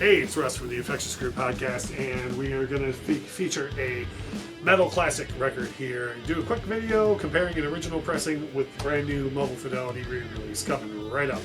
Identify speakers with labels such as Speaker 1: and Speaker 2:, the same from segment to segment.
Speaker 1: Hey, it's Russ from the Infectious Group podcast, and we are going to feature a metal classic record here and do a quick video comparing an original pressing with brand new Mobile Fidelity re-release coming right up.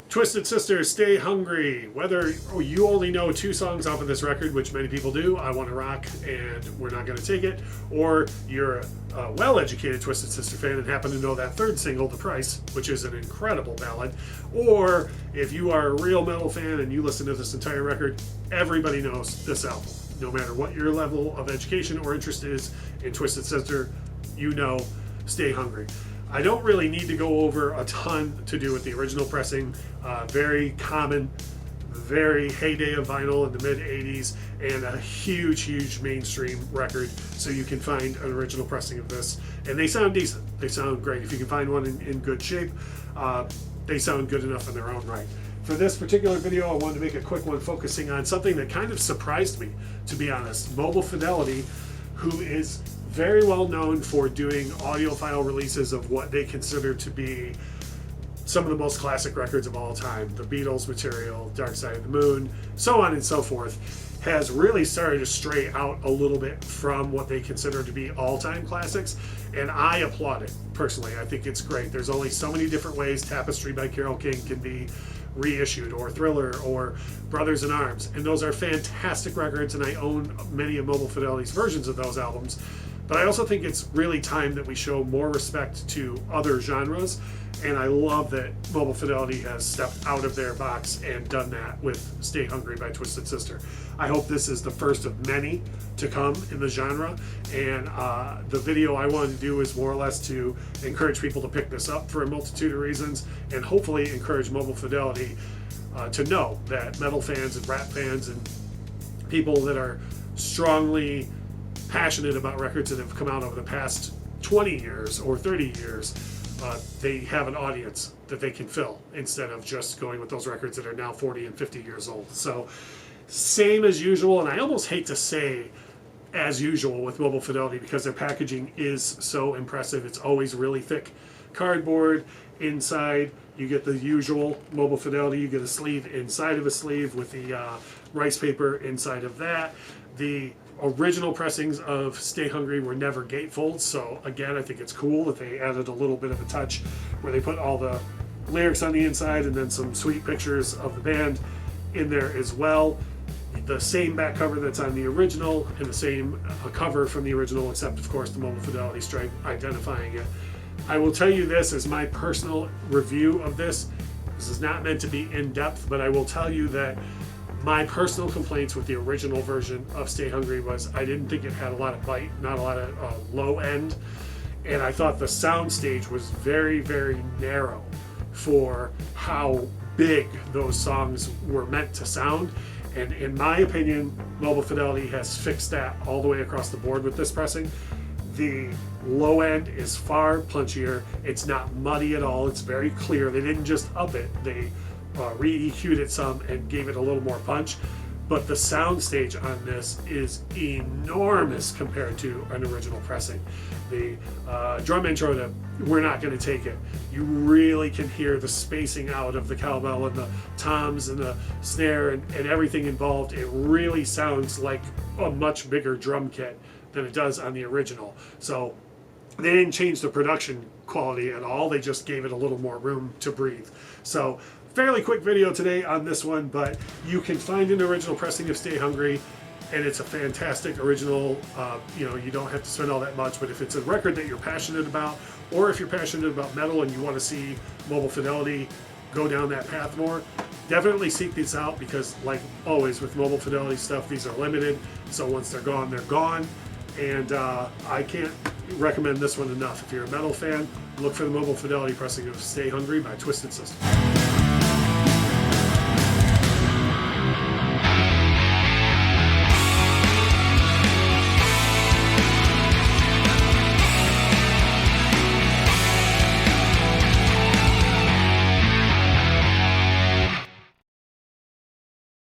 Speaker 1: Twisted Sister, Stay Hungry. Whether you only know 2 songs off of this record, which many people do, I Want to Rock and We're Not Gonna Take It, or you're a well-educated Twisted Sister fan and happen to know that 3rd single, The Price, which is an incredible ballad, or if you are a real metal fan and you listen to this entire record, everybody knows this album. No matter what your level of education or interest is in Twisted Sister, you know Stay Hungry. I don't really need to go over a ton to do with the original pressing. Very common, very heyday of vinyl in the mid-'80s, and a huge mainstream record. So you can find an original pressing of this. And they sound decent. They sound great. If you can find one in good shape, they sound good enough in their own right. For this particular video, I wanted to make a quick one focusing on something that kind of surprised me, to be honest. Mobile Fidelity, who is very well known for doing audiophile releases of what they consider to be some of the most classic records of all time, the Beatles material, Dark Side of the Moon, so on and so forth, has really started to stray out a little bit from what they consider to be all-time classics, and I applaud it personally. I think it's great. There's only so many different ways Tapestry by Carole King can be reissued, or Thriller, or Brothers in Arms, and those are fantastic records, and I own many of Mobile Fidelity's versions of those albums. But I also think it's really time that we show more respect to other genres, and I love that Mobile Fidelity has stepped out of their box and done that with Stay Hungry by Twisted Sister. I hope this is the first of many to come in the genre, and the video I wanted to do is more or less to encourage people to pick this up for a multitude of reasons, and hopefully encourage Mobile Fidelity to know that metal fans and rap fans and people that are strongly passionate about records that have come out over the past 20 years or 30 years, they have an audience that they can fill instead of just going with those records that are now 40 and 50 years old. So same as usual, and I almost hate to say as usual with Mobile Fidelity because their packaging is so impressive. It's always really thick cardboard. Inside you get the usual Mobile Fidelity. You get a sleeve inside of a sleeve with the rice paper inside of that. The original pressings of Stay Hungry were never gatefolds, so again, I think it's cool that they added a little bit of a touch where they put all the lyrics on the inside and then some sweet pictures of the band in there as well. The same back cover that's on the original and the same cover from the original, except of course the Mobile Fidelity stripe identifying it. I will tell you this as my personal review of this. This is not meant to be in-depth, but I will tell you that my personal complaints with the original version of Stay Hungry was I didn't think it had a lot of bite, not a lot of low end, and I thought the sound stage was very narrow for how big those songs were meant to sound. And in my opinion, Mobile Fidelity has fixed that all the way across the board with this pressing. The low end is far punchier. It's not muddy at all. It's very clear. They didn't just up it. They re-EQ'd it some and gave it a little more punch, but the sound stage on this is enormous compared to an original pressing. The drum intro to We're Not Gonna Take It, you really can hear the spacing out of the cowbell and the toms and the snare and everything involved. It really sounds like a much bigger drum kit than it does on the original. So they didn't change the production quality at all, they just gave it a little more room to breathe. So fairly quick video today on this one, but you can find an original pressing of Stay Hungry, and it's a fantastic original. You don't have to spend all that much, but if it's a record that you're passionate about, or if you're passionate about metal and you want to see Mobile Fidelity go down that path more, definitely seek these out because, like always with Mobile Fidelity stuff, these are limited, so once they're gone, they're gone. And I can't recommend this one enough. If you're a metal fan, look for the Mobile Fidelity pressing of Stay Hungry by Twisted Sister.